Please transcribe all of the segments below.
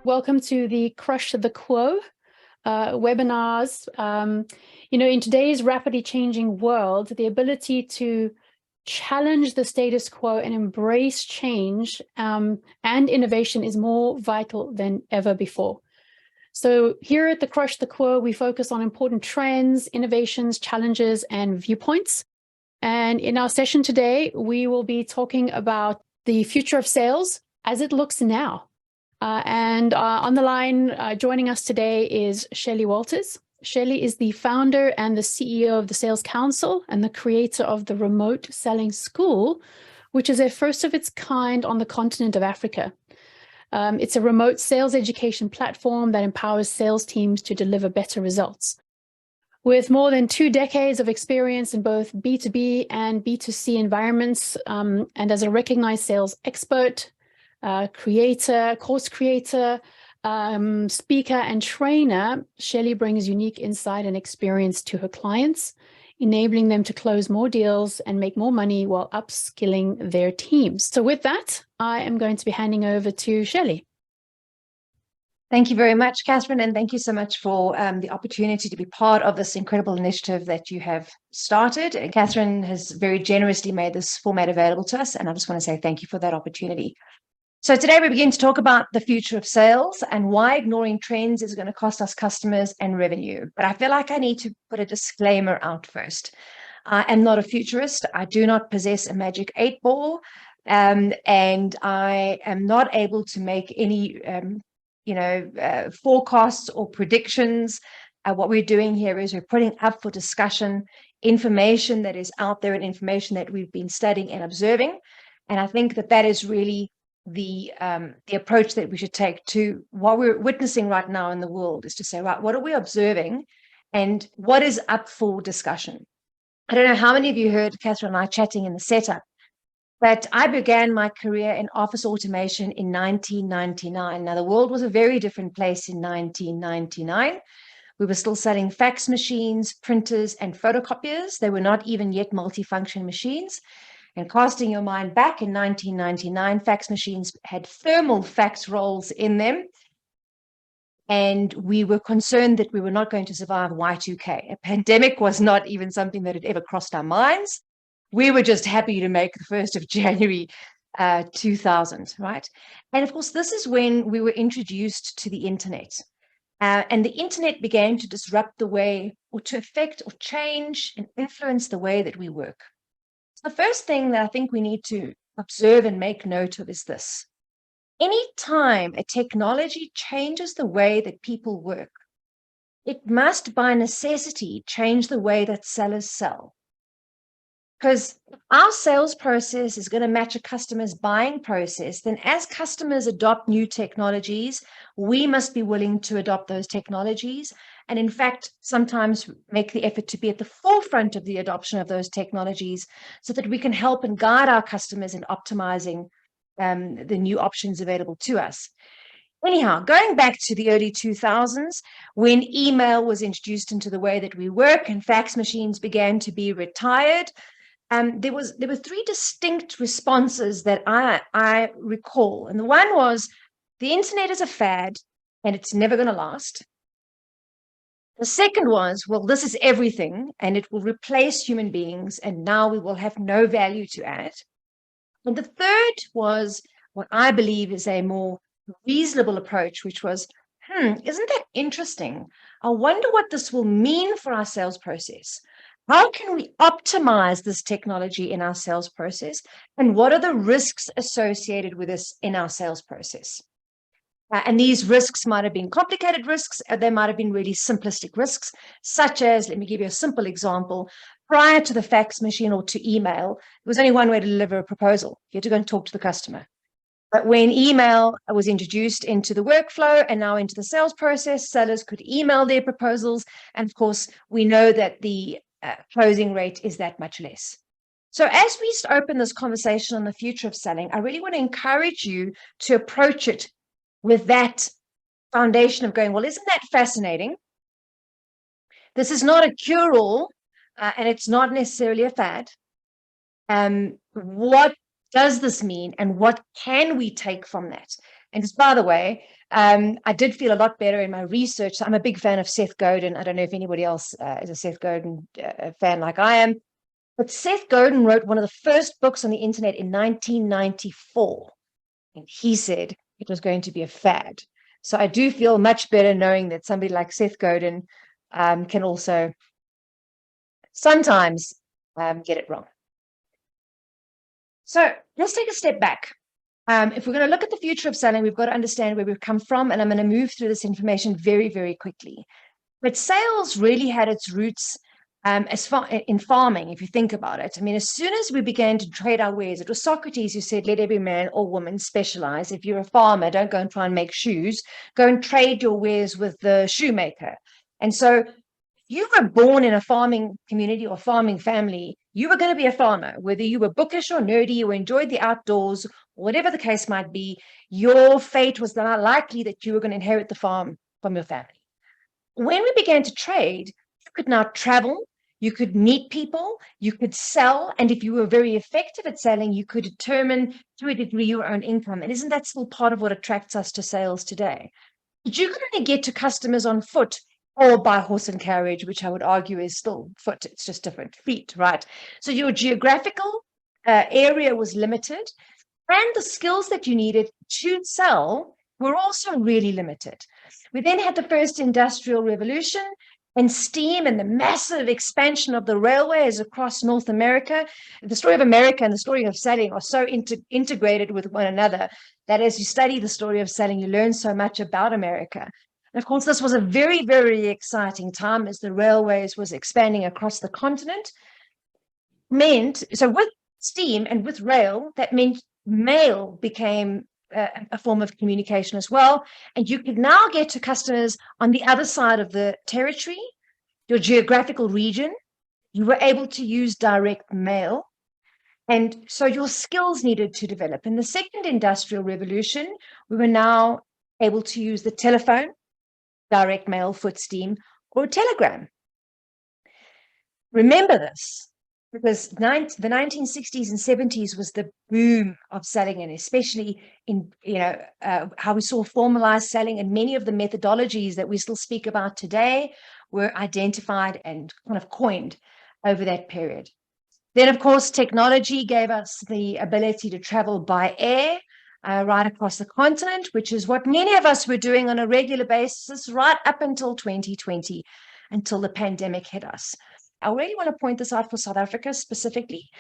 Welcome to the Crush the Quo webinars. In today's rapidly changing world, the ability to challenge the status quo and embrace change and innovation is more vital than ever before. So here at the Crush the Quo, we focus on important trends, innovations, challenges, and viewpoints. And in our session today, we will be talking about the future of sales as it looks now. On the line, joining us today is Shelley Walters. Shelley is the founder and the CEO of the Sales Council and the creator of the Remote Selling School, which is a first of its kind on the continent of Africa. It's a remote sales education platform that empowers sales teams to deliver better results. With more than 2 decades of experience in both B2B and B2C environments, and as a recognized sales expert, course creator, speaker, and trainer, Shelley brings unique insight and experience to her clients, enabling them to close more deals and make more money while upskilling their teams. So with that, I am going to be handing over to Shelley. Thank you very much, Catherine, and thank you so much for the opportunity to be part of this incredible initiative that you have started. And Catherine has very generously made this format available to us, and I just want to say thank you for that opportunity. So today we begin to talk about the future of sales and why ignoring trends is going to cost us customers and revenue. But I feel like I need to put a disclaimer out first. I am not a futurist. I do not possess a magic 8-ball, and I am not able to make any forecasts or predictions. What we're doing here is we're putting up for discussion information that is out there and information that we've been studying and observing. And I think that is really the approach that we should take to what we're witnessing right now in the world, is to say, right, what are we observing and what is up for discussion? I don't know how many of you heard Catherine and I chatting in the setup, but I began my career in office automation in 1999. Now, the world was a very different place in 1999. We were still selling fax machines, printers, and photocopiers. They were not even yet multifunction machines. And casting your mind back in 1999, fax machines had thermal fax rolls in them. And we were concerned that we were not going to survive Y2K. A pandemic was not even something that had ever crossed our minds. We were just happy to make the 1st of January 2000, right? And of course, this is when we were introduced to the internet. And the internet began to disrupt the way, or to affect or change and influence the way that we work. So the first thing that I think we need to observe and make note of is this. Anytime a technology changes the way that people work, it must by necessity change the way that sellers sell. Because our sales process is going to match a customer's buying process, then as customers adopt new technologies, we must be willing to adopt those technologies. And in fact, sometimes make the effort to be at the forefront of the adoption of those technologies so that we can help and guide our customers in optimizing the new options available to us. Anyhow, going back to the early 2000s, when email was introduced into the way that we work and fax machines began to be retired, there were 3 distinct responses that I recall. And the one was, the internet is a fad and it's never going to last. The second was, well, this is everything and it will replace human beings and now we will have no value to add. And the third was what I believe is a more reasonable approach, which was, isn't that interesting? I wonder what this will mean for our sales process. How can we optimize this technology in our sales process? And what are the risks associated with this in our sales process? And these risks might have been complicated risks. They might have been really simplistic risks, such as, let me give you a simple example. Prior to the fax machine or to email, there was only one way to deliver a proposal. You had to go and talk to the customer. But when email was introduced into the workflow and now into the sales process, sellers could email their proposals. And of course, we know that the closing rate is that much less. So as we open this conversation on the future of selling, I really want to encourage you to approach it with that foundation of going, well, isn't that fascinating? This is not a cure-all, and it's not necessarily a fad. What does this mean? And what can we take from that? And just by the way, I did feel a lot better in my research. So I'm a big fan of Seth Godin. I don't know if anybody else is a Seth Godin fan like I am, but Seth Godin wrote one of the first books on the internet in 1994. And he said it was going to be a fad. So I do feel much better knowing that somebody like Seth Godin can also sometimes get it wrong. So let's take a step back. If we're going to look at the future of selling, we've got to understand where we've come from, and I'm going to move through this information very, very quickly. But sales really had its roots as far in farming, if you think about it. I mean, as soon as we began to trade our wares, it was Socrates who said, let every man or woman specialize. If you're a farmer, don't go and try and make shoes. Go and trade your wares with the shoemaker. And so you were born in a farming community or farming family, you were going to be a farmer, whether you were bookish or nerdy or enjoyed the outdoors, whatever the case might be, your fate was not likely that you were going to inherit the farm from your family. When we began to trade, you could now travel, you could meet people, you could sell, and if you were very effective at selling, you could determine to a degree your own income. And isn't that still part of what attracts us to sales today? But you could only get to customers on foot or by horse and carriage, which I would argue is still foot. It's just different feet, right? So your geographical area was limited, and the skills that you needed to sell were also really limited. We then had the first industrial revolution and steam and the massive expansion of the railways across North America. The story of America and the story of selling are so integrated with one another that as you study the story of selling, you learn so much about America. And of course, this was a very, very exciting time as the railways was expanding across the continent. So with steam and with rail, that meant mail became a form of communication as well. And you could now get to customers on the other side of the territory, your geographical region. You were able to use direct mail. And so your skills needed to develop. In the second industrial revolution, we were now able to use the telephone, direct mail, foot steam, or telegram. Remember this, because the 1960s and 70s was the boom of selling, and especially in how we saw formalized selling, and many of the methodologies that we still speak about today were identified and kind of coined over that period. Then, of course, technology gave us the ability to travel by air right across the continent, which is what many of us were doing on a regular basis right up until 2020, until the pandemic hit us. I really want to point this out for South Africa specifically.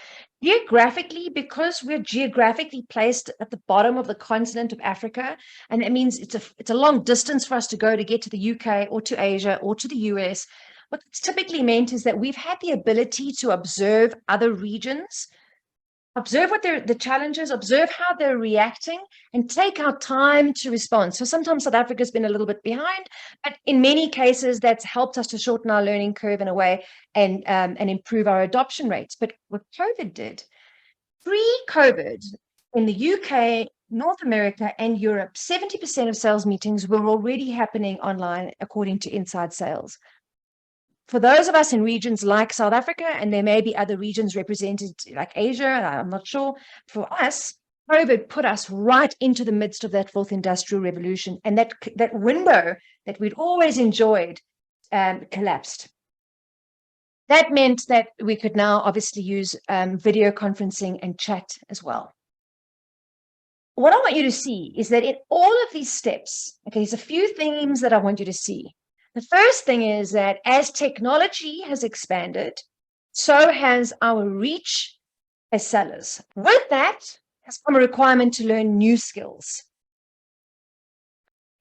Geographically, because we're geographically placed at the bottom of the continent of Africa, and it means it's a long distance for us to go to get to the UK or to Asia or to the US. What it's typically meant is that we've had the ability to observe other regions, observe what the challenges, observe how they're reacting, and take our time to respond. So sometimes South Africa's been a little bit behind, but in many cases, that's helped us to shorten our learning curve in a way and improve our adoption rates. But what COVID did, pre-COVID, in the UK, North America, and Europe, 70% of sales meetings were already happening online, according to Inside Sales. For those of us in regions like South Africa, and there may be other regions represented like Asia, I'm not sure, for us, COVID put us right into the midst of that fourth industrial revolution, and that window that we'd always enjoyed collapsed. That meant that we could now obviously use video conferencing and chat as well. What I want you to see is that in all of these steps, okay, there's a few themes that I want you to see. The first thing is that as technology has expanded, so has our reach as sellers. With that has come a requirement to learn new skills.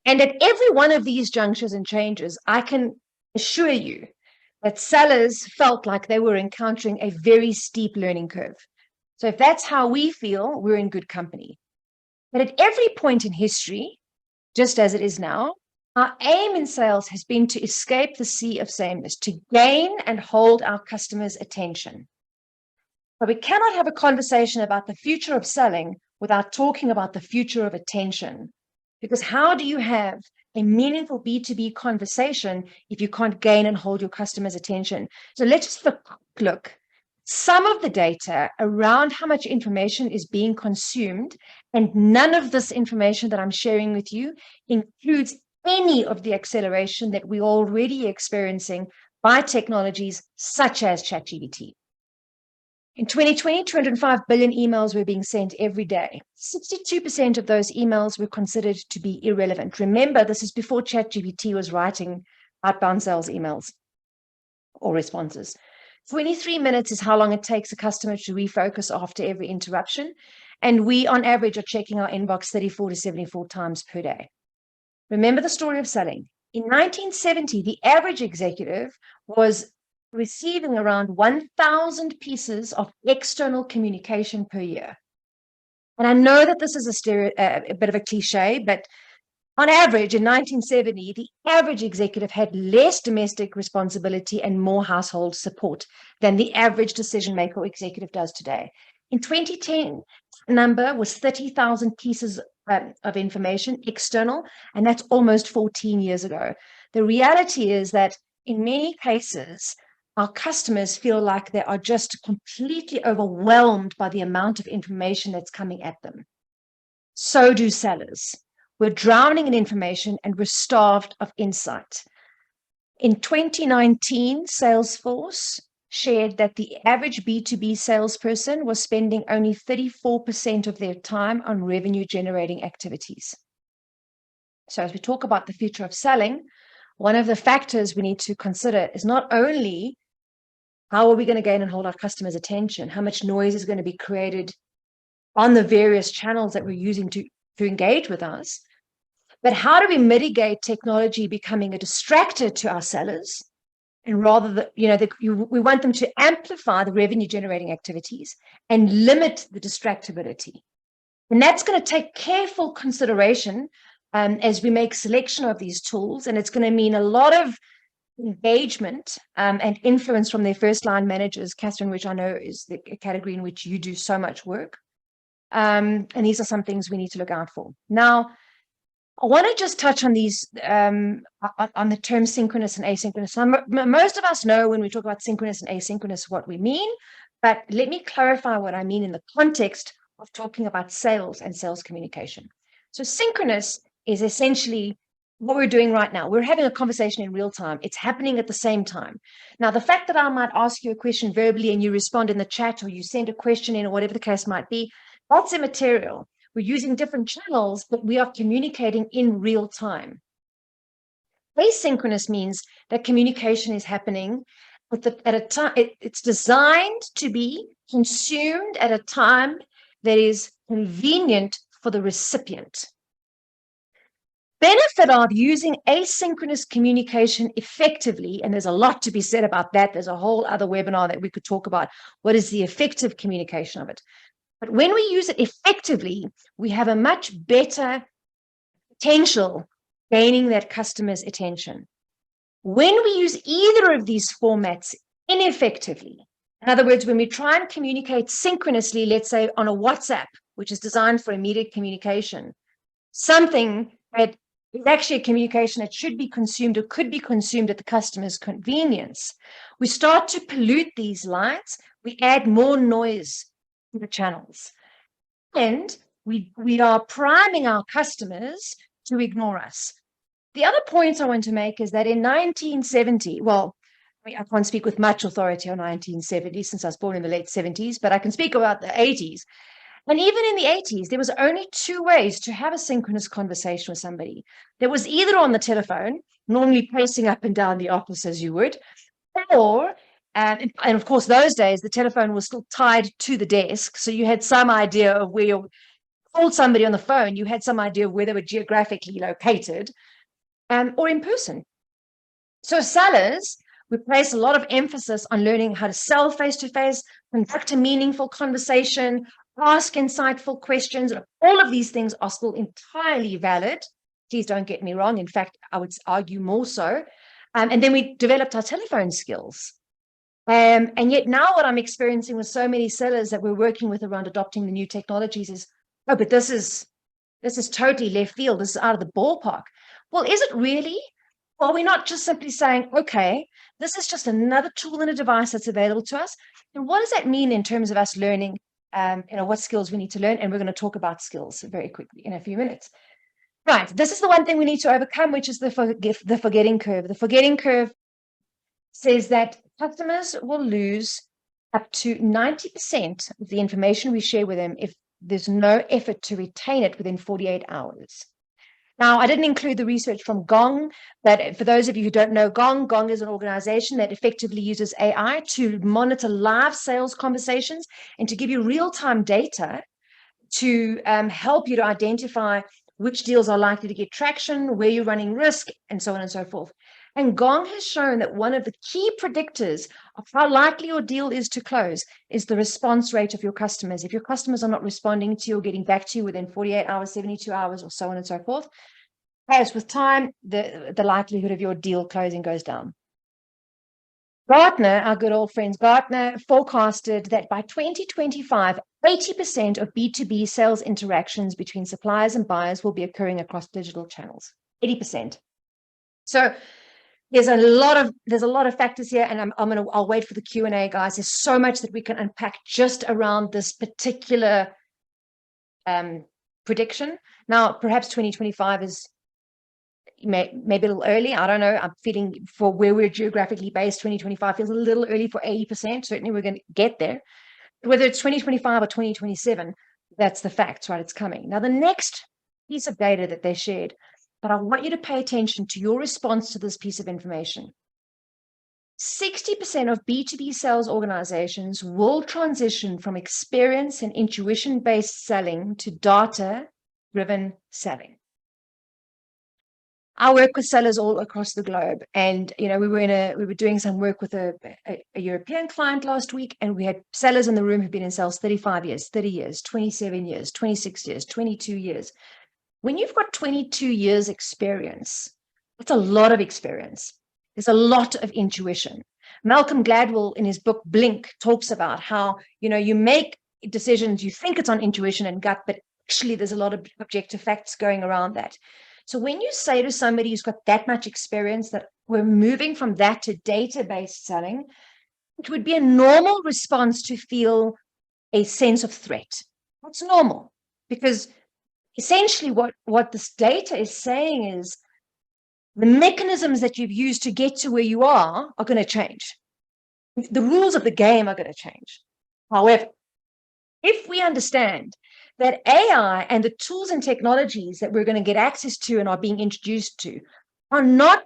And at every one of these junctures and changes, I can assure you that sellers felt like they were encountering a very steep learning curve. So if that's how we feel, we're in good company. But at every point in history, just as it is now, our aim in sales has been to escape the sea of sameness, to gain and hold our customers' attention. But we cannot have a conversation about the future of selling without talking about the future of attention. Because how do you have a meaningful B2B conversation if you can't gain and hold your customers' attention? So let's just look some of the data around how much information is being consumed, and none of this information that I'm sharing with you includes any of the acceleration that we're already experiencing by technologies such as ChatGPT. In 2020, 205 billion emails were being sent every day. 62% of those emails were considered to be irrelevant. Remember, this is before ChatGPT was writing outbound sales emails or responses. 23 minutes is how long it takes a customer to refocus after every interruption. And we, on average, are checking our inbox 34 to 74 times per day. Remember the story of selling. In 1970, the average executive was receiving around 1,000 pieces of external communication per year. And I know that this is a bit of a cliche, but on average, in 1970, the average executive had less domestic responsibility and more household support than the average decision maker or executive does today. In 2010, the number was 30,000 pieces of information external, and that's almost 14 years ago. The reality is that in many cases, our customers feel like they are just completely overwhelmed by the amount of information that's coming at them. So do sellers. We're drowning in information and we're starved of insight. In 2019, Salesforce shared that the average B2B salesperson was spending only 34% of their time on revenue-generating activities. So as we talk about the future of selling, one of the factors we need to consider is not only how are we going to gain and hold our customers' attention, how much noise is going to be created on the various channels that we're using to engage with us, but how do we mitigate technology becoming a distractor to our sellers, and rather we want them to amplify the revenue generating activities and limit the distractibility. And that's going to take careful consideration as we make selection of these tools, and it's going to mean a lot of engagement and influence from their first line managers, Catherine, which I know is the category in which you do so much work. And these are some things we need to look out for. Now, I want to just touch on these, on the term synchronous and asynchronous. Now, most of us know when we talk about synchronous and asynchronous what we mean, but let me clarify what I mean in the context of talking about sales and sales communication. So synchronous is essentially what we're doing right now. We're having a conversation in real time. It's happening at the same time. Now, the fact that I might ask you a question verbally and you respond in the chat, or you send a question in, or whatever the case might be, that's immaterial. We're using different channels, but we are communicating in real time. Asynchronous means that communication is happening at a time. It's designed to be consumed at a time that is convenient for the recipient. Benefit of using asynchronous communication effectively, and there's a lot to be said about that. There's a whole other webinar that we could talk about. What is the effective communication of it? But when we use it effectively, we have a much better potential gaining that customer's attention. When we use either of these formats ineffectively, in other words, when we try and communicate synchronously, let's say on a WhatsApp, which is designed for immediate communication, something that is actually a communication that should be consumed or could be consumed at the customer's convenience, we start to pollute these lines. We add more noise to the channels, and we are priming our customers to ignore us. The other point I want to make is that in 1970, well, I can't speak with much authority on 1970 since I was born in the late 70s, but I can speak about the 80s. And even in the 80s, there was only two ways to have a synchronous conversation with somebody. There was either on the telephone, normally pacing up and down the office as you would, or, and of course, those days, the telephone was still tied to the desk. So you had some idea of where you called somebody on the phone, you had some idea of where they were geographically located, or in person. So sellers, we place a lot of emphasis on learning how to sell face-to-face, conduct a meaningful conversation, ask insightful questions. All of these things are still entirely valid. Please don't get me wrong. In fact, I would argue more so. And then we developed our telephone skills. And yet now what I'm experiencing with so many sellers that we're working with around adopting the new technologies is, oh, but this is totally left field. This is out of the ballpark. Well, is it really? Are we not just simply saying, okay, this is just another tool and a device that's available to us? And what does that mean in terms of us learning, what skills we need to learn? And we're going to talk about skills very quickly in a few minutes. Right, this is the one thing we need to overcome, which is the forgetting curve. The forgetting curve says that customers will lose up to 90% of the information we share with them if there's no effort to retain it within 48 hours. Now, I didn't include the research from Gong, but for those of you who don't know Gong is an organization that effectively uses AI to monitor live sales conversations and to give you real-time data to help you to identify which deals are likely to get traction, where you're running risk, and so on and so forth. And Gong has shown that one of the key predictors of how likely your deal is to close is the response rate of your customers. If your customers are not responding to you or getting back to you within 48 hours, 72 hours, or so on and so forth, as with time, the likelihood of your deal closing goes down. Gartner, our good old friends, Gartner forecasted that by 2025, 80% of B2B sales interactions between suppliers and buyers will be occurring across digital channels. 80%. So there's a lot of factors here, and I'll wait for the Q&A, guys. There's so much that we can unpack just around this particular prediction. Now, perhaps 2025 is maybe a little early. I don't know. I'm feeling for where we're geographically based, 2025 feels a little early for 80%. Certainly we're going to get there. Whether it's 2025 or 2027, that's the fact, right? It's coming. Now, the next piece of data that they shared, but I want you to pay attention to your response to this piece of information. 60% of B2B sales organizations will transition from experience and intuition-based selling to data-driven selling. I work with sellers all across the globe, and we were doing some work with a European client last week, and we had sellers in the room who've been in sales 35 years, 30 years, 27 years, 26 years, 22 years. When you've got 22 years experience, that's a lot of experience. There's a lot of intuition. Malcolm Gladwell in his book Blink talks about how you make decisions, you think it's on intuition and gut, but actually there's a lot of objective facts going around that. So when you say to somebody who's got that much experience that we're moving from that to data-based selling, it would be a normal response to feel a sense of threat. That's normal, because essentially what this data is saying is the mechanisms that you've used to get to where you are going to change. The rules of the game are going to change. However, if we understand that AI and the tools and technologies that we're going to get access to and are being introduced to are not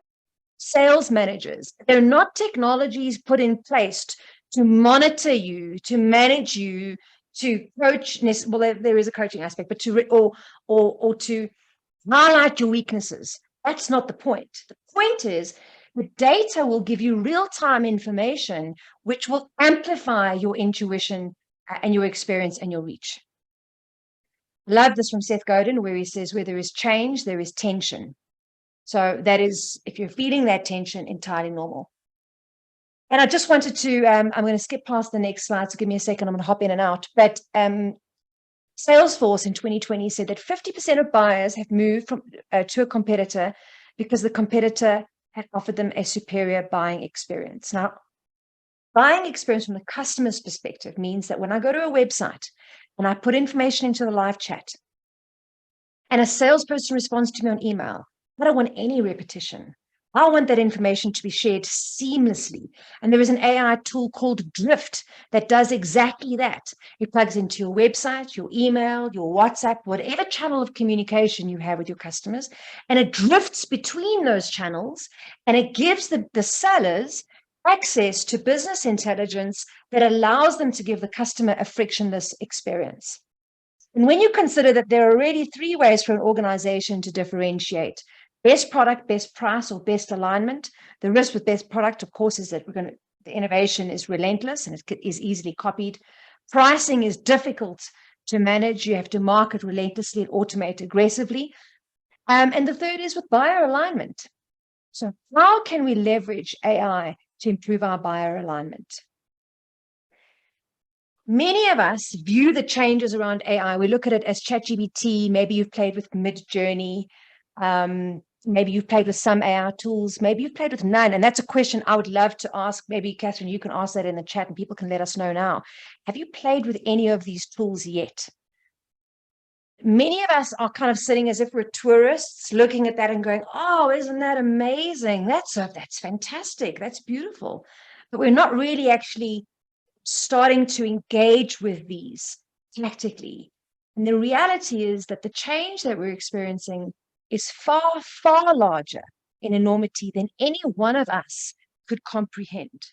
sales managers. They're not technologies put in place to monitor you, to manage you, to coach. Well, there is a coaching aspect, but or to highlight your weaknesses. That's not the point. The point is the data will give you real-time information, which will amplify your intuition and your experience and your reach. Love this from Seth Godin, where he says, where there is change, there is tension. So that is, if you're feeling that tension, entirely normal. And I just wanted to, I'm going to skip past the next slide, so give me a second, I'm going to hop in and out. But Salesforce in 2020 said that 50% of buyers have moved from to a competitor because the competitor had offered them a superior buying experience. Now, buying experience from the customer's perspective means that when I go to a website and I put information into the live chat and a salesperson responds to me on email, I don't want any repetition. I want that information to be shared seamlessly. And there is an AI tool called Drift that does exactly that. It plugs into your website, your email, your WhatsApp, whatever channel of communication you have with your customers, and it drifts between those channels, and it gives the sellers access to business intelligence that allows them to give the customer a frictionless experience. And when you consider that there are already 3 ways for an organization to differentiate: best product, best price, or best alignment. The risk with best product, of course, is that the innovation is relentless and it is easily copied. Pricing is difficult to manage. You have to market relentlessly and automate aggressively. And the third is with buyer alignment. So how can we leverage AI to improve our buyer alignment? Many of us view the changes around AI. We look at it as ChatGPT. Maybe you've played with Midjourney. Maybe you've played with some AI tools, maybe you've played with none. And that's a question I would love to ask. Maybe, Catherine, you can ask that in the chat and people can let us know now. Have you played with any of these tools yet? Many of us are kind of sitting as if we're tourists looking at that and going, oh, isn't that amazing? That's fantastic. That's beautiful. But we're not really actually starting to engage with these tactically. And the reality is that the change that we're experiencing is far, far larger in enormity than any one of us could comprehend.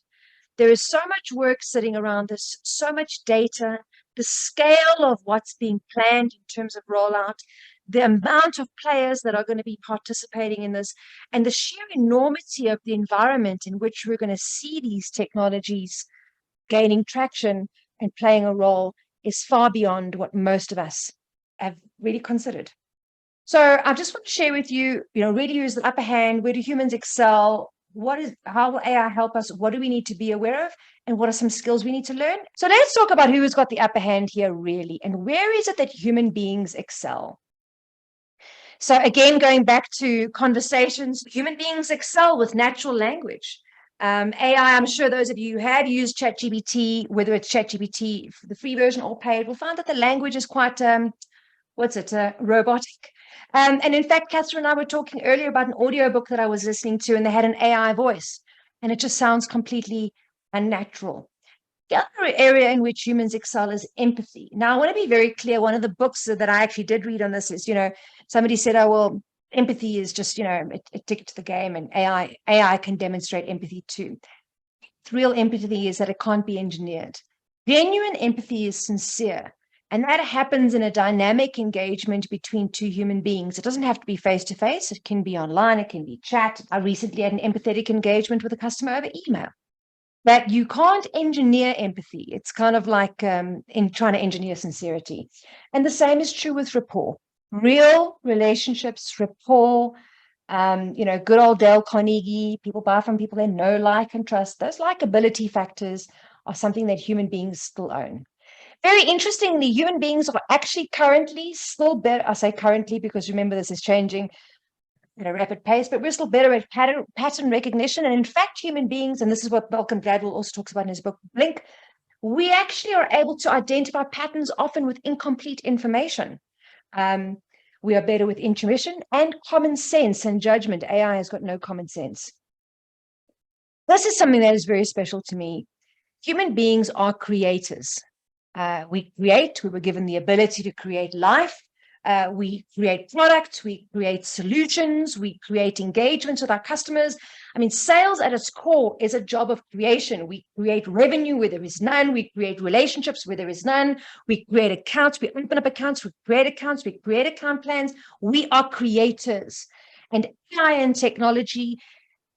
There is so much work sitting around this, so much data, the scale of what's being planned in terms of rollout, the amount of players that are going to be participating in this, and the sheer enormity of the environment in which we're going to see these technologies gaining traction and playing a role is far beyond what most of us have really considered. So I just want to share with you, really use the upper hand. Where do humans excel? How will AI help us? What do we need to be aware of? And what are some skills we need to learn? So let's talk about who has got the upper hand here, really. And where is it that human beings excel? So again, going back to conversations, human beings excel with natural language. AI, I'm sure those of you who have used ChatGPT, whether it's ChatGPT, the free version or paid, will find that the language is quite, robotic. And in fact, Catherine and I were talking earlier about an audiobook that I was listening to, and they had an AI voice, and it just sounds completely unnatural. The other area in which humans excel is empathy. Now, I want to be very clear. One of the books that I actually did read on this is, somebody said, oh, well, empathy is just, a ticket to the game, and AI can demonstrate empathy too. Real empathy is that it can't be engineered. Genuine empathy is sincere. And that happens in a dynamic engagement between two human beings. It doesn't have to be face-to-face. It can be online. It can be chat. I recently had an empathetic engagement with a customer over email. But you can't engineer empathy. It's kind of like in trying to engineer sincerity. And the same is true with rapport. Real relationships, rapport, good old Dale Carnegie, people buy from people they know, like, and trust. Those likability factors are something that human beings still own. Very interestingly, human beings are actually currently still better. I say currently because remember, this is changing at a rapid pace, but we're still better at pattern recognition. And in fact, human beings, and this is what Malcolm Gladwell also talks about in his book, Blink, we actually are able to identify patterns often with incomplete information. We are better with intuition and common sense and judgment. AI has got no common sense. This is something that is very special to me. Human beings are creators. We were given the ability to create life. We create products, we create solutions, we create engagements with our customers. I mean, sales at its core is a job of creation. We create revenue where there is none. We create relationships where there is none. We create accounts, we open up accounts, we create account plans. We are creators. And AI and technology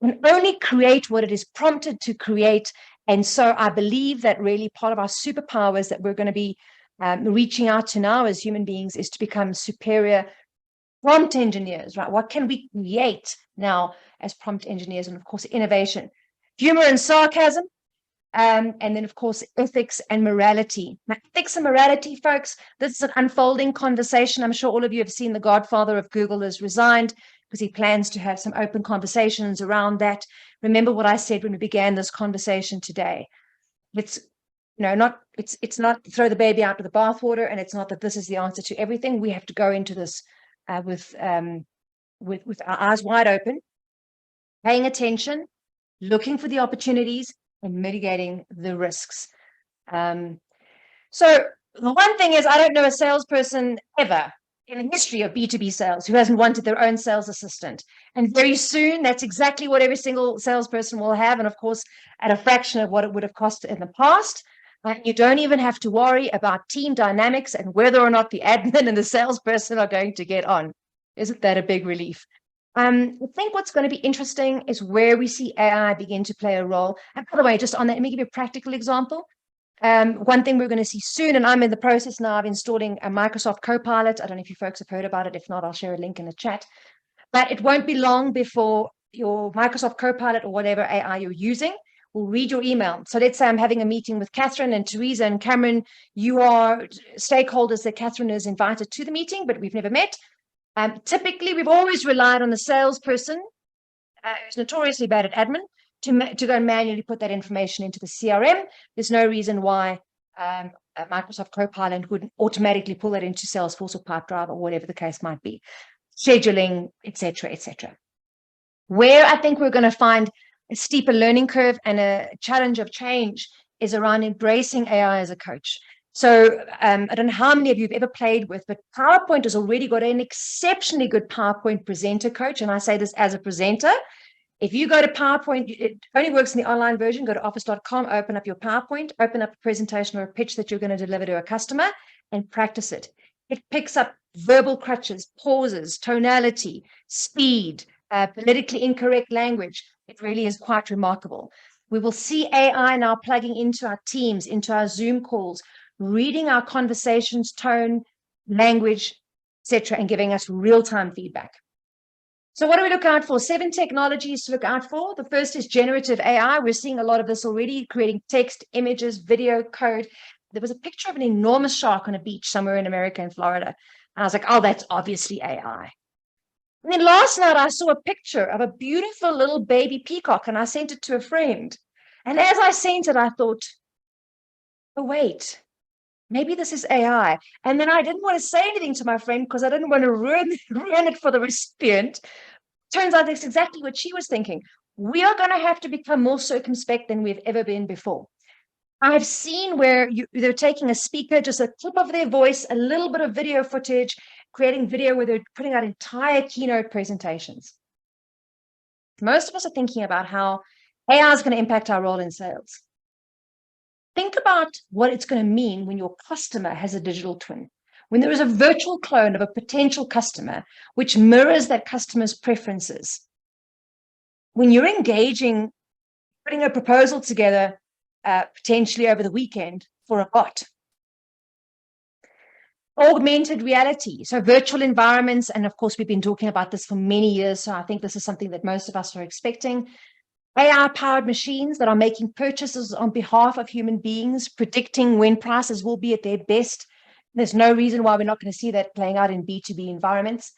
can only create what it is prompted to create. And so I believe that really part of our superpowers that we're going to be reaching out to now as human beings is to become superior prompt engineers, right? What can we create now as prompt engineers? And of course, innovation, humor and sarcasm, and then of course, ethics and morality. Now, ethics and morality, folks, this is an unfolding conversation. I'm sure all of you have seen the godfather of Google has resigned because he plans to have some open conversations around that. Remember what I said when we began this conversation today. It's not throw the baby out with the bathwater, and it's not that this is the answer to everything. We have to go into this with our eyes wide open, paying attention, looking for the opportunities, and mitigating the risks. So the one thing is, I don't know a salesperson ever in the history of B2B sales who hasn't wanted their own sales assistant. And very soon, that's exactly what every single salesperson will have. And of course, at a fraction of what it would have cost in the past. You don't even have to worry about team dynamics and whether or not the admin and the salesperson are going to get on. Isn't that a big relief? I think what's going to be interesting is where we see AI begin to play a role. And by the way, just on that, let me give you a practical example. One thing we're going to see soon, and I'm in the process now of installing a Microsoft Copilot. I don't know if you folks have heard about it. If not, I'll share a link in the chat. But it won't be long before your Microsoft Copilot or whatever AI you're using will read your email. So let's say I'm having a meeting with Catherine and Teresa and Cameron. You are stakeholders that Catherine has invited to the meeting, but we've never met. Typically, we've always relied on the salesperson who's notoriously bad at admin to go and manually put that information into the CRM. There's no reason why Microsoft Copilot wouldn't automatically pull it into Salesforce or Pipedrive or whatever the case might be, scheduling, etc., etc. Where I think we're going to find a steeper learning curve and a challenge of change is around embracing AI as a coach. So I don't know how many of you have ever played with, but PowerPoint has already got an exceptionally good PowerPoint presenter coach. And I say this as a presenter. If you go to PowerPoint, it only works in the online version. Go to office.com, open up your PowerPoint, open up a presentation or a pitch that you're going to deliver to a customer and practice it. It picks up verbal crutches, pauses, tonality, speed, politically incorrect language. It really is quite remarkable. We will see AI now plugging into our Teams, into our Zoom calls, reading our conversations, tone, language, etc., and giving us real-time feedback. So what do we look out for? 7 technologies to look out for. The first is generative AI. We're seeing a lot of this already, creating text, images, video, code. There was a picture of an enormous shark on a beach somewhere in America, in Florida. And I was like, oh, that's obviously AI. And then last night, I saw a picture of a beautiful little baby peacock, and I sent it to a friend. And as I sent it, I thought, oh, wait, maybe this is AI. And then I didn't want to say anything to my friend because I didn't want to ruin it for the recipient. Turns out that's exactly what she was thinking. We are going to have to become more circumspect than we've ever been before. I've seen where they're taking a speaker, just a clip of their voice, a little bit of video footage, creating video where they're putting out entire keynote presentations. Most of us are thinking about how AI is going to impact our role in sales. Think about what it's going to mean when your customer has a digital twin, when there is a virtual clone of a potential customer which mirrors that customer's preferences. When you're engaging, putting a proposal together, potentially over the weekend for a bot. Augmented reality, so virtual environments, and of course we've been talking about this for many years, so I think this is something that most of us are expecting. AI-powered machines that are making purchases on behalf of human beings, predicting when prices will be at their best. There's no reason why we're not going to see that playing out in B2B environments.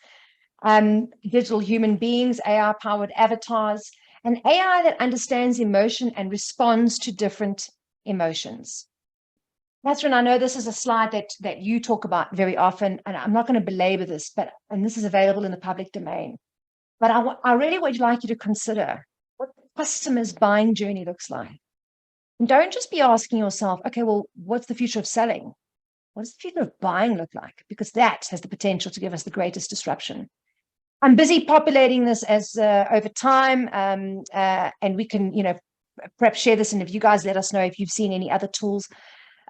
Digital human beings, AI-powered avatars, and AI that understands emotion and responds to different emotions. Catherine, I know this is a slide that you talk about very often, and I'm not going to belabor this, and this is available in the public domain. But I really would like you to consider what the customer's buying journey looks like. And don't just be asking yourself, okay, well, what's the future of selling? What does the future of buying look like? Because that has the potential to give us the greatest disruption. I'm busy populating this as over time, and we can, perhaps share this. And if you guys let us know if you've seen any other tools.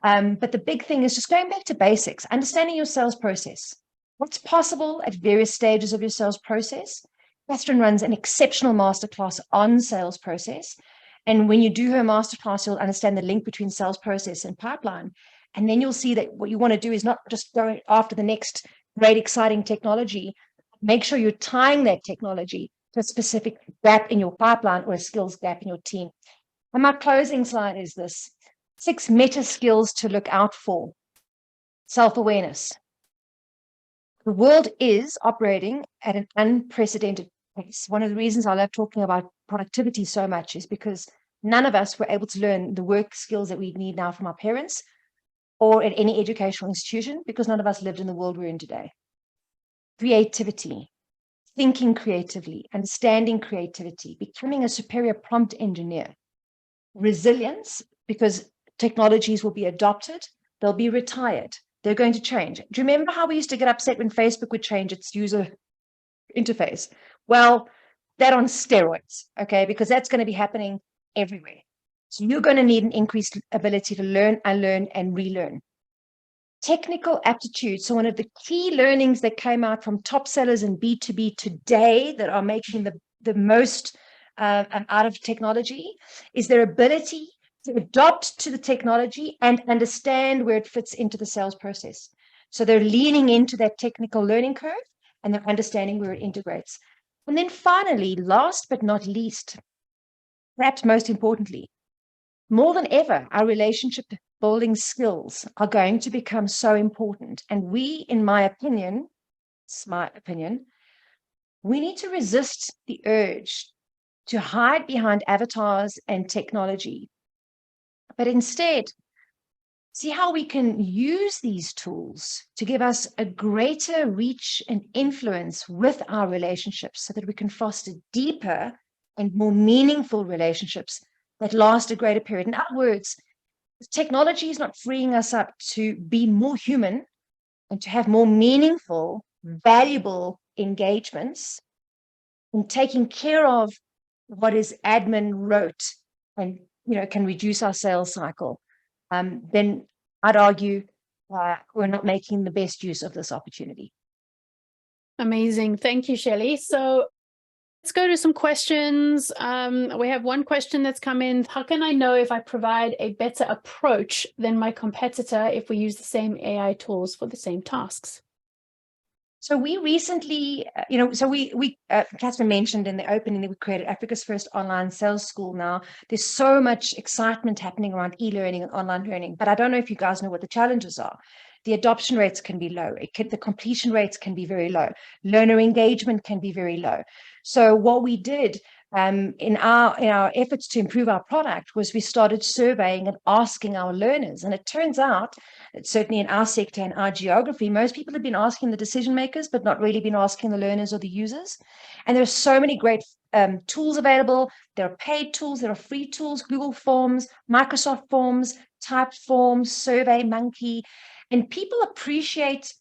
But the big thing is just going back to basics, understanding your sales process. What's possible at various stages of your sales process? Catherine runs an exceptional masterclass on sales process. And when you do her masterclass, you'll understand the link between sales process and pipeline. And then you'll see that what you want to do is not just go after the next great, exciting technology. Make sure you're tying that technology to a specific gap in your pipeline or a skills gap in your team. And my closing slide is this: 6 meta skills to look out for. Self-awareness. The world is operating at an unprecedented pace. One of the reasons I love talking about productivity so much is because none of us were able to learn the work skills that we need now from our parents or at any educational institution, because none of us lived in the world we're in today. Creativity, thinking creatively, understanding creativity, becoming a superior prompt engineer. Resilience, because technologies will be adopted, they'll be retired, they're going to change. Do you remember how we used to get upset when Facebook would change its user interface? Well, that on steroids, okay, because that's going to be happening everywhere. So you're going to need an increased ability to learn, unlearn, and relearn. Technical aptitude. So one of the key learnings that came out from top sellers in B2B today that are making the most out of technology is their ability to adopt to the technology and understand where it fits into the sales process. So they're leaning into that technical learning curve and they're understanding where it integrates. And then finally, last but not least, perhaps most importantly, more than ever, our relationship building skills are going to become so important. And we, in my opinion, it's my opinion, we need to resist the urge to hide behind avatars and technology, but instead see how we can use these tools to give us a greater reach and influence with our relationships so that we can foster deeper and more meaningful relationships that last a greater period. In other words, technology is not freeing us up to be more human and to have more meaningful, valuable engagements and taking care of what is admin rote and can reduce our sales cycle. Then I'd argue we're not making the best use of this opportunity. Amazing. Thank you, Shelley. So let's go to some questions. We have one question that's come in. How can I know if I provide a better approach than my competitor if we use the same AI tools for the same tasks? So we recently, Catherine mentioned in the opening that we created Africa's first online sales school. Now, there's so much excitement happening around e-learning and online learning, but I don't know if you guys know what the challenges are. The adoption rates can be low. The completion rates can be very low. Learner engagement can be very low. So what we did in our efforts to improve our product was we started surveying and asking our learners. And it turns out that certainly in our sector and our geography, most people have been asking the decision makers, but not really been asking the learners or the users. And there are so many great tools available. There are paid tools, there are free tools, Google Forms, Microsoft Forms, Typeforms, SurveyMonkey, and people appreciate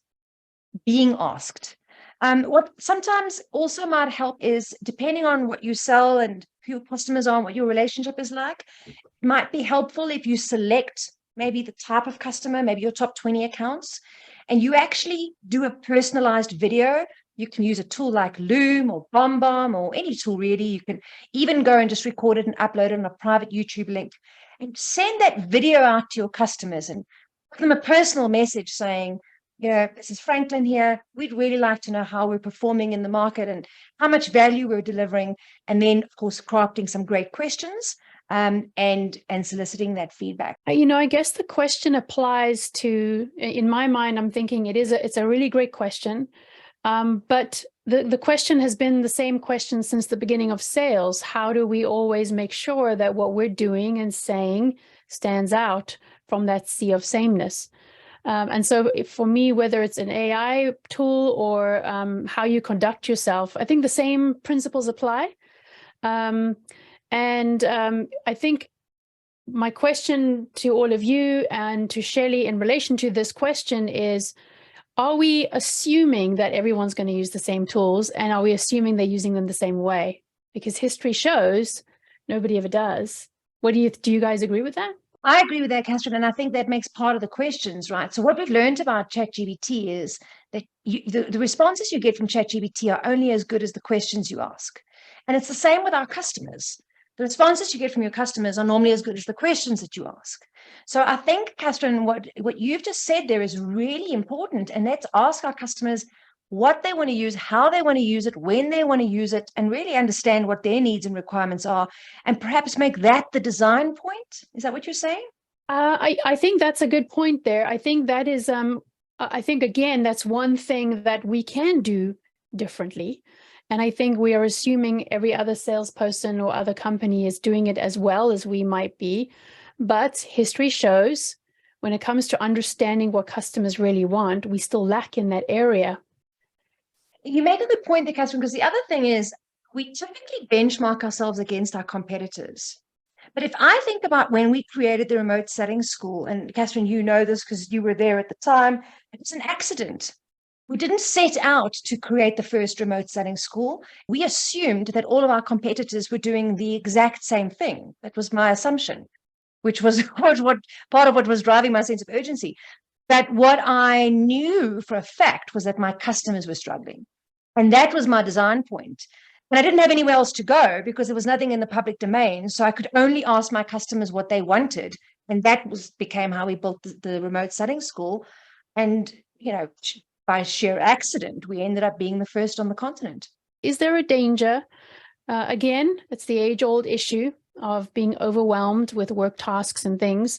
being asked. What sometimes also might help is, depending on what you sell and who your customers are and what your relationship is like, it might be helpful if you select maybe the type of customer, maybe your top 20 accounts, and you actually do a personalized video. You can use a tool like Loom or BombBomb or any tool really. You can even go and just record it and upload it on a private YouTube link and send that video out to your customers and give them a personal message saying, this is Franklin here. We'd really like to know how we're performing in the market and how much value we're delivering. And then, of course, crafting some great questions and soliciting that feedback. I guess the question applies to, in my mind, I'm thinking it's a really great question. But the question has been the same question since the beginning of sales. How do we always make sure that what we're doing and saying stands out from that sea of sameness? And so for me, whether it's an AI tool or how you conduct yourself, I think the same principles apply. I think my question to all of you and to Shelley in relation to this question is, are we assuming that everyone's going to use the same tools, and are we assuming they're using them the same way? Because history shows nobody ever does. Do you guys agree with that? I agree with that, Catherine, and I think that makes part of the questions, right? So what we've learned about ChatGPT is that the responses you get from ChatGPT are only as good as the questions you ask. And it's the same with our customers. The responses you get from your customers are normally as good as the questions that you ask. So I think, Catherine, what you've just said there is really important, and let's ask our customers what they want to use, how they want to use it, when they want to use it, and really understand what their needs and requirements are, and perhaps make that the design point. Is that what you're saying? I think that's a good point there. I think that is, I think, again, that's one thing that we can do differently. And I think we are assuming every other salesperson or other company is doing it as well as we might be. But history shows when it comes to understanding what customers really want, we still lack in that area. You make a good point there, Catherine, because the other thing is we typically benchmark ourselves against our competitors. But if I think about when we created the remote selling school, and Catherine, you know this because you were there at the time, it was an accident. We didn't set out to create the first remote selling school. We assumed that all of our competitors were doing the exact same thing. That was my assumption, which was what part of what was driving my sense of urgency. But what I knew for a fact was that my customers were struggling. And that was my design point. And I didn't have anywhere else to go because there was nothing in the public domain. So I could only ask my customers what they wanted. And that became how we built the remote selling school. And, by sheer accident, we ended up being the first on the continent. Is there a danger? Again, it's the age-old issue of being overwhelmed with work tasks and things.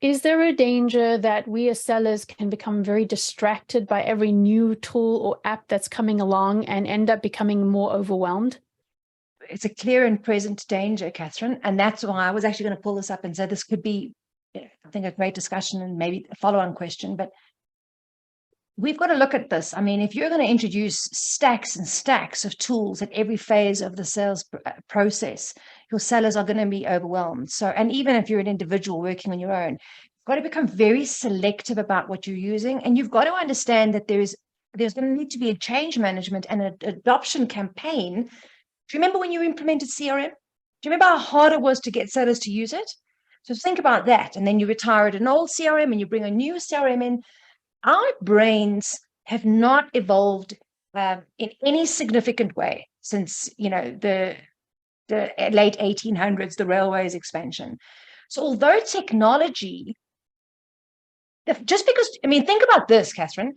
is there a danger that we as sellers can become very distracted by every new tool or app that's coming along and end up becoming more overwhelmed? It's a clear and present danger, Catherine. And that's why I was actually going to pull this up and say this could be, I think, a great discussion and maybe a follow-on question. But we've got to look at this. I mean, if you're going to introduce stacks and stacks of tools at every phase of the sales process, your sellers are going to be overwhelmed. So, and even if you're an individual working on your own, you've got to become very selective about what you're using. And you've got to understand that there's going to need to be a change management and an adoption campaign. Do you remember when you implemented CRM? Do you remember how hard it was to get sellers to use it? So think about that. And then you retire an old CRM and you bring a new CRM in. Our brains have not evolved in any significant way since, the late 1800s, the railways expansion. So although technology, just because, think about this, Catherine,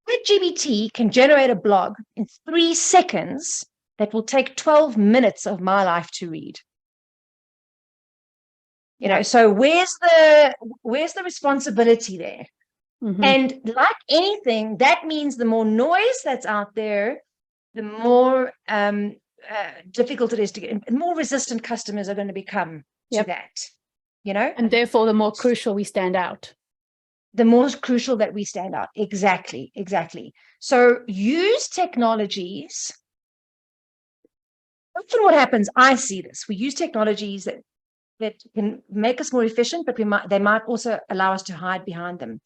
ChatGPT can generate a blog in 3 seconds that will take 12 minutes of my life to read. So where's the responsibility there? Mm-hmm. And like anything, that means the more noise that's out there, the more difficult it is to get, and more resistant customers are going to become to that, And therefore, the more crucial we stand out. The more crucial that we stand out. Exactly. So use technologies. Often what happens, I see this, we use technologies that can make us more efficient, but they might also allow us to hide behind them.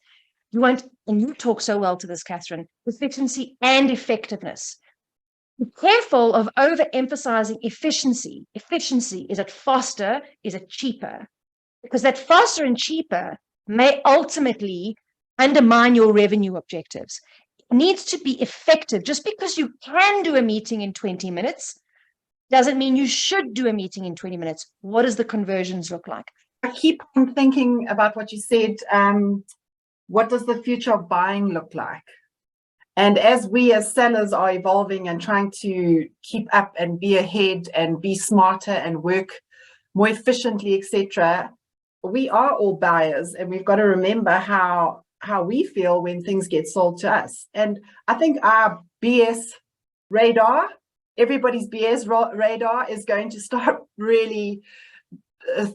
And you talk so well to this, Catherine, efficiency and effectiveness. Be careful of overemphasizing efficiency. Efficiency, is it faster? Is it cheaper? Because that faster and cheaper may ultimately undermine your revenue objectives. It needs to be effective. Just because you can do a meeting in 20 minutes doesn't mean you should do a meeting in 20 minutes. What does the conversions look like? I keep on thinking about what you said. What does the future of buying look like? And as we as sellers are evolving and trying to keep up and be ahead and be smarter and work more efficiently, etc., we are all buyers, and we've got to remember how we feel when things get sold to us. And I think our BS radar, everybody's BS radar, is going to start really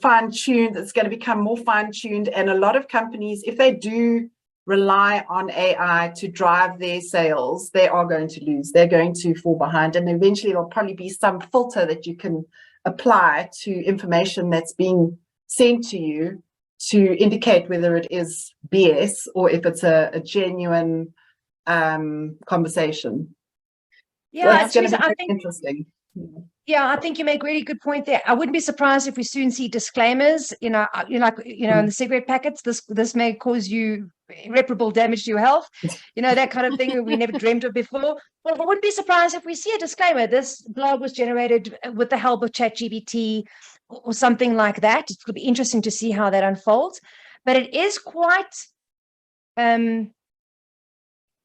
fine-tuned. It's going to become more fine-tuned, and a lot of companies, if they do rely on AI to drive their sales, they are going to lose. They're going to fall behind, and eventually there'll probably be some filter that you can apply to information that's being sent to you to indicate whether it is BS or if it's a genuine conversation. Yeah, so it's going to be interesting. Yeah, I think you make a really good point there. I wouldn't be surprised if we soon see disclaimers, in the cigarette packets, this may cause you irreparable damage to your health, that kind of thing we never dreamt of before. Well, I wouldn't be surprised if we see a disclaimer. This blog was generated with the help of ChatGPT or something like that. It could be interesting to see how that unfolds. But it is quite, especially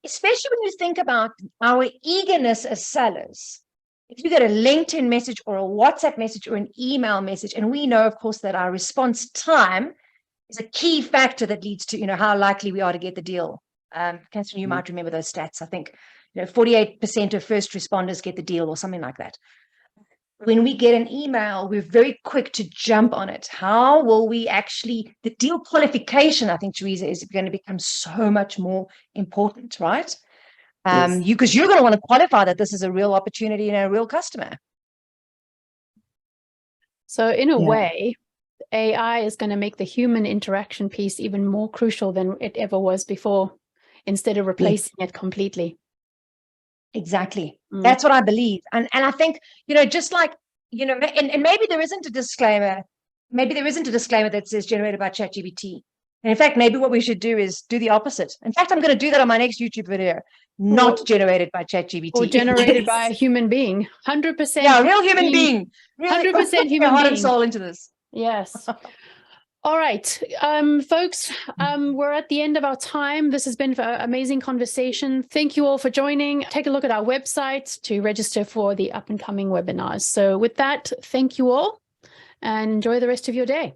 when you think about our eagerness as sellers. If you get a LinkedIn message or a WhatsApp message or an email message, and we know, of course, that our response time is a key factor that leads to, how likely we are to get the deal. Catherine, you might remember those stats. I think, 48% of first responders get the deal or something like that. When we get an email, we're very quick to jump on it. How will we actually, the deal qualification, I think, Teresa, is going to become so much more important, right? Yes. Because you're going to want to qualify that this is a real opportunity and a real customer. So in a way, AI is going to make the human interaction piece even more crucial than it ever was before, instead of replacing it completely. Exactly. That's what I believe. And I think, just like, and maybe there isn't a disclaimer. Maybe there isn't a disclaimer that says generated by ChatGPT. And in fact, maybe what we should do is do the opposite. In fact, I'm going to do that on my next YouTube video. Not generated by ChatGPT. Or generated by a human being. 100%. Yeah, a real human being. 100% human heart being. and soul into this. Yes. All right, folks, we're at the end of our time. This has been an amazing conversation. Thank you all for joining. Take a look at our website to register for the up and coming webinars. So with that, thank you all and enjoy the rest of your day.